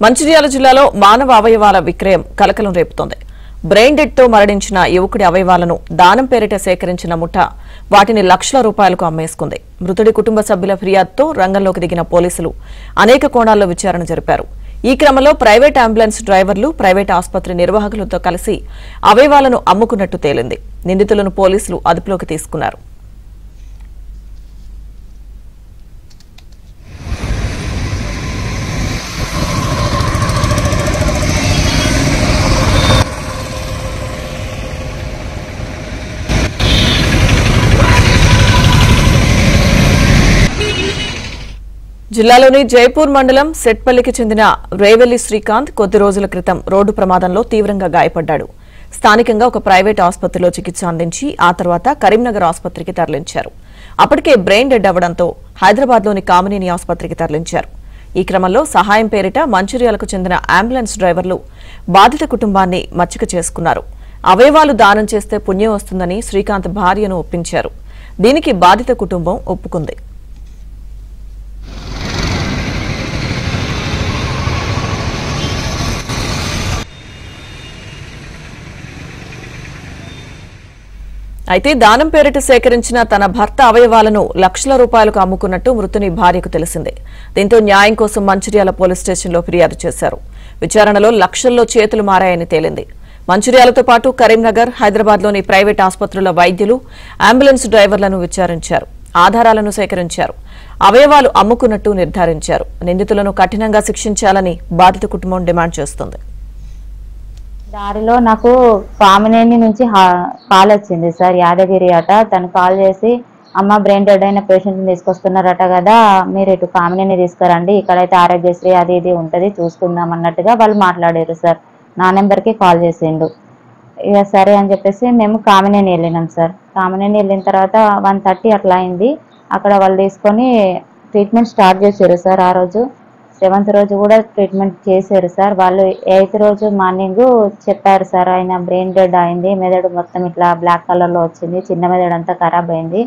మంచిర్యాల జిల్లాలో మానవ అవయవాల విక్రయం కలకలం రేపుతోంది. బ్రెయిన్ డెడ్ తో మరణించిన యువకుడి అవయవాలను దానం పేరిట సేకరించిన ముఠా వాటిని లక్షల రూపాయలకు అమ్మేసుకుంది. మృతుడి కుటుంబ సభ్యుల ఫిర్యాదుతో రంగంలోకి దిగిన పోలీసులు అనేక కోణాల్లో విచారణ జరిపారు. ఈ క్రమంలో ప్రైవేట్ అంబులెన్స్ డ్రైవర్లు, ప్రైవేట్ ఆసుపత్రి నిర్వాహకులతో కలిసి అవయవాలను అమ్ముకున్నట్టు తేలింది. నిందితులను పోలీసులు అదుపులోకి తీసుకున్నారు. జిల్లాలోని జైపూర్ మండలం సెట్పల్లికి చెందిన రేవెల్లి శ్రీకాంత్ కొద్ది రోజుల క్రితం రోడ్డు ప్రమాదంలో తీవ్రంగా గాయపడ్డాడు. స్థానికంగా ఒక ప్రైవేట్ ఆసుపత్రిలో చికిత్స అందించి ఆ తర్వాత కరీంనగర్ ఆసుపత్రికి తరలించారు. అప్పటికే బ్రెయిన్ డెడ్ అవ్వడంతో హైదరాబాద్లోని కామినేని ఆసుపత్రికి తరలించారు. ఈ క్రమంలో సహాయం పేరిట మంచిర్యాలకు చెందిన అంబులెన్స్ డ్రైవర్లు బాధిత కుటుంబాన్ని మచ్చిక చేసుకున్నారు. అవయవాలు దానం చేస్తే పుణ్యం వస్తుందని శ్రీకాంత్ భార్యను ఒప్పించారు. దీనికి బాధిత కుటుంబం ఒప్పుకుంది. అయితే దానం పేరిట సేకరించిన తన భర్త అవయవాలను లక్షల రూపాయలకు అమ్ముకున్నట్టు మృతుని భార్యకు తెలిసింది. దీంతో న్యాయం కోసం మంచిర్యాల పోలీస్ స్టేషన్లో ఫిర్యాదు చేశారు. విచారణలో లక్షల్లో చేతులు మారాయని తేలింది. మంచిర్యాలతో పాటు కరీంనగర్, హైదరాబాద్లోని ప్రైవేట్ ఆసుపత్రుల వైద్యులు, అంబులెన్స్ డ్రైవర్లను విచారించారు. ఆధారాలను సేకరించారు. అవయవాలు అమ్ముకున్నట్టు నిర్ధారించారు. నిందితులను కఠినంగా శిక్షించాలని బాధిత కుటుంబం డిమాండ్ చేస్తోంది. దారిలో నాకు కామినేని నుంచి కాల్ వచ్చింది సార్, యాదగిరి అట. తను కాల్ చేసి, అమ్మ బ్రెయిన్ డెడ్ అయిన పేషెంట్ని తీసుకొస్తున్నారట కదా, మీరు ఇటు కామినేని తీసుకురండి, ఇక్కడైతే ఆరోగ్యశ్రీ అది ఇది ఉంటుంది చూసుకుందాం అన్నట్టుగా వాళ్ళు మాట్లాడారు సార్. నా నెంబర్కి కాల్ చేసిండు. ఇక సరే అని చెప్పేసి మేము కామినేని వెళ్ళినాం సార్. కామినేని వెళ్ళిన తర్వాత 1:30 అట్లా అయింది. అక్కడ వాళ్ళు తీసుకొని ట్రీట్మెంట్ స్టార్ట్ చేశారు సార్. ఆ రోజు 7th రోజు కూడా ట్రీట్మెంట్ చేశారు సార్. వాళ్ళు 8th రోజు మార్నింగ్ చెప్పారు సార్, ఆయన బ్రెయిన్ డెడ్ అయింది, మెదడు మొత్తం ఇట్లా బ్లాక్ కలర్లో వచ్చింది, చిన్న మెదడు అంతా ఖరాబ్ అయింది,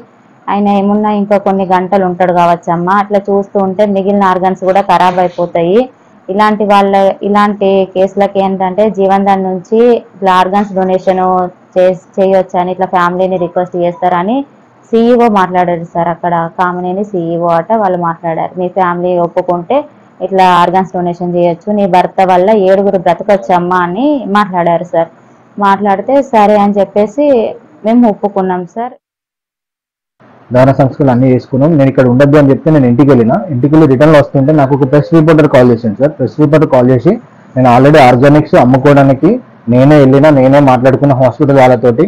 ఆయన ఏమున్నా ఇంకా కొన్ని గంటలు ఉంటాడు కావచ్చమ్మా, అట్లా చూస్తూ ఉంటే మిగిలిన ఆర్గన్స్ కూడా ఖరాబ్ అయిపోతాయి, ఇలాంటి కేసులకి ఏంటంటే జీవన్దాన్ నుంచి ఇట్లా ఆర్గన్స్ డొనేషన్ చేయొచ్చు అని ఇట్లా ఫ్యామిలీని రిక్వెస్ట్ చేస్తారని CEO మాట్లాడారు సార్. అక్కడ కామినేని CEO అట. వాళ్ళు మాట్లాడారు, మీ ఫ్యామిలీ ఒప్పుకుంటే ఇట్లా ఆర్గన్స్ డొనేషన్ చేయొచ్చు, నీ భర్త వల్ల 7గురు బ్రతకొచ్చమ్మా అని మాట్లాడారు సార్. మాట్లాడితే సరే అని చెప్పేసి మేము ఒప్పుకున్నాం సార్. దాన సంస్కృతులు అన్నీ చేసుకున్నాం. నేను ఇక్కడ ఉండద్దు అని చెప్తే నేను ఇంటికి వెళ్ళి రిటర్న్లో వస్తుంటే నాకు ఒక ప్రెస్ రిపోర్టర్ కాల్ చేశాను సార్. ప్రెస్ రిపోర్టర్ కాల్ చేసి, నేను ఆల్రెడీ ఆర్గానిక్స్ అమ్ముకోవడానికి నేనే మాట్లాడుకున్న హాస్పిటల్ వాళ్ళతోటి,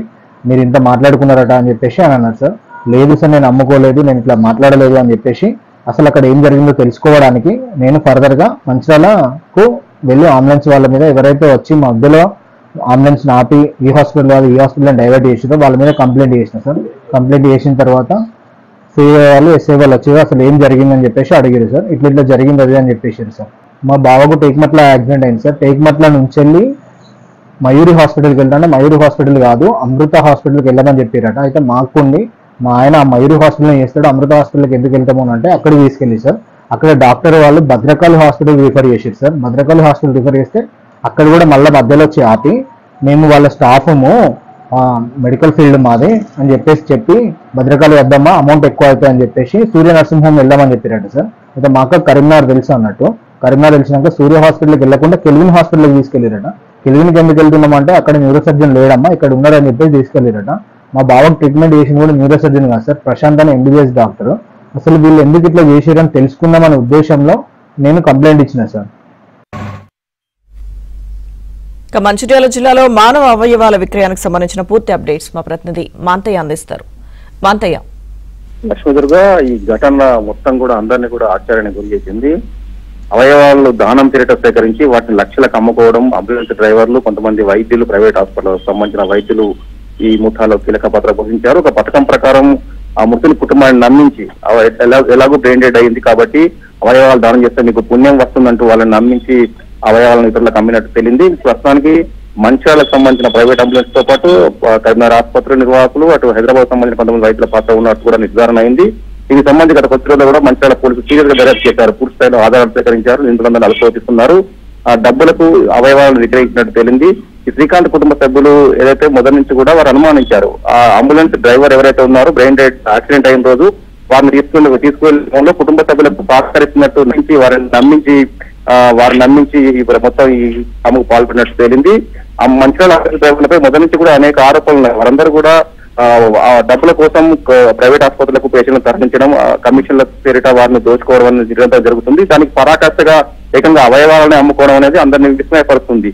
మీరు ఇంత మాట్లాడుకున్నారట అని చెప్పేసి అని అన్నారు సార్. లేదు సార్, నేను అమ్ముకోలేదు, నేను ఇట్లా మాట్లాడలేదు అని చెప్పేసి అసలు అక్కడ ఏం జరిగిందో తెలుసుకోవడానికి నేను ఫర్దర్గా మంచిర్యాలకు వెళ్ళి అంబులెన్స్ వాళ్ళ మీద ఎవరైతే వచ్చి మధ్యలో అంబులెన్స్ ఆపి ఈ హాస్పిటల్ డైవర్ట్ చేసిందో వాళ్ళ మీద కంప్లైంట్ చేసిన సార్. కంప్లైంట్ చేసిన తర్వాత సిఐ వాళ్ళు, ఎస్ఐ వాళ్ళు వచ్చి అసలు ఏం జరిగిందని చెప్పేసి అడిగారు సార్. ఇట్లా జరిగింది అది అని చెప్పేసారు సార్. మా బావకు టేక్మట్ల యాక్సిడెంట్ అయింది సార్. టేక్మట్ల నుంచి వెళ్ళి మయూరి హాస్పిటల్కి వెళ్తాంటే మయూరి హాస్పిటల్ కాదు అమృత హాస్పిటల్కి వెళ్ళమని చెప్పారట. అయితే మాకుండి మా ఆయన మయూరి హాస్పిటల్ చేస్తాడు, అమృత హాస్పిటల్కి ఎందుకు వెళ్తాము అంటే అక్కడికి తీసుకెళ్ళి సార్. అక్కడ డాక్టర్ వాళ్ళు భద్రకాళి హాస్పిటల్ రిఫర్ చేశారు సార్. భద్రకాళి హాస్పిటల్ రిఫర్ చేస్తే అక్కడ కూడా మళ్ళీ మధ్యలో వచ్చి ఆపి, మేము వాళ్ళ స్టాఫము మెడికల్ ఫీల్డ్ మాది అని చెప్పి భద్రకాళి వద్దమ్మా అమౌంట్ ఎక్కువ అవుతాయి అని చెప్పేసి సూర్య నర్సింగ్ హోమ్ వెళ్దామని చెప్పారట సార్. అయితే మాకు కరీంనగర్ తెలుసు అన్నట్టు. కరీంనగర్ తెలిసినాక సూర్య హాస్పిటల్కి వెళ్ళకుండా కెల్విన్ హాస్పిటల్కి తీసుకెళ్ళారట. కెల్విన్కి ఎందుకు వెళ్తున్నామంటే అక్కడ న్యూరో సర్జన్ లేడమ్మా, ఇక్కడ ఉన్నారని చెప్పేసి తీసుకెళ్ళారట. మా బావకు ట్రీట్మెంట్ చేసిన కూడా న్యూరో సర్జన్ కాదు సార్, ప్రశాంత్ అని MBBS డాక్టర్. అసలు వీళ్ళు ఎందుకు ఇట్లా చేసారని తెలుసుకుందామనే ఉద్దేశంలో నేను కంప్లైంట్ ఇచ్చిన సార్. మంచిర్యాల జిల్లాలో మానవ అవయవాల విక్రయానికి సంబంధించిన పూర్తి అప్డేట్స్ మా ప్రతినిధి మాంతయ్య అందిస్తారు. మాంతయ్య. లక్ష్మీదుర్గ, ఈ ఘటన మొత్తం కూడా అందరినీ కూడా ఆశ్చర్యానికి గురి చేసింది. అవయవాలు దానం పేరిట సేకరించి వాటిని లక్షలకు అమ్ముకోవడం, అంబులెన్స్ డ్రైవర్లు, కొంతమంది వైద్యులు, ప్రైవేట్ హాస్పిటల్ సంబంధించిన వైద్యులు ఈ ముఠాలో కీలక పాత్ర పోషించారు. ఒక పథకం ప్రకారం ఆ మృతుల కుటుంబాన్ని నమ్మించి, ఎలాగో బ్రెయిన్ డెడ్ అయింది కాబట్టి అవయవాలు దానం చేస్తే మీకు పుణ్యం వస్తుందంటూ వాళ్ళని నమ్మించి అవయవాలను ఇతరులకు అమ్మినట్టు తెలిసింది. ప్రస్తుతానికి మంచిర్యాలకు సంబంధించిన ప్రైవేట్ అంబులెన్స్ తో పాటు కరీంనగర్ ఆసుపత్రి నిర్వాహకులు, అటు హైదరాబాద్ సంబంధించిన కొంతమంది వైద్యుల పాత్ర ఉన్నట్టు కూడా నిర్ధారణ అయింది. ఇది సంబంధించి గత కొద్ది రోజుల్లో కూడా మంచిర్యాల పోలీసులు సీరియస్ గా దర్యాప్తు చేశారు. పూర్తి స్థాయిలో ఆధారాలు సేకరించారు. నిందితులందరినీ అదుపులోకి తీసుకున్నారు. డబ్బులకు అవయవాలను విక్రయించినట్టు తేలింది. ఈ శ్రీకాంత్ కుటుంబ సభ్యులు ఏదైతే మొదటి నుంచి కూడా వారు అనుమానించారు, ఆ అంబులెన్స్ డ్రైవర్ ఎవరైతే ఉన్నారో బ్రెయిన్ డెడ్ యాక్సిడెంట్ అయిన రోజు వారిని తీసుకెళ్లడంలో కుటుంబ సభ్యులకు సహకరిస్తున్నట్టు వారిని నమ్మించి మొత్తం ఈ అమ్మకు పాల్పడినట్టు తేలింది. ఆ మంచిర్యాల డ్రైవర్లపై మొదటి నుంచి కూడా అనేక ఆరోపణలు ఉన్నాయి. వారందరూ కూడా డబ్బుల కోసం ప్రైవేట్ ఆసుపత్రులకు పేషెంట్లు తరలించడం, కమిషన్ల పేరిట వారిని దోచుకోవడం అనేది జరుగుతుంది. దానికి పరాకాష్ఠగా ఏకంగా అవయవాలని అమ్ముకోవడం అనేది అందరినీ విస్మయపరుస్తుంది.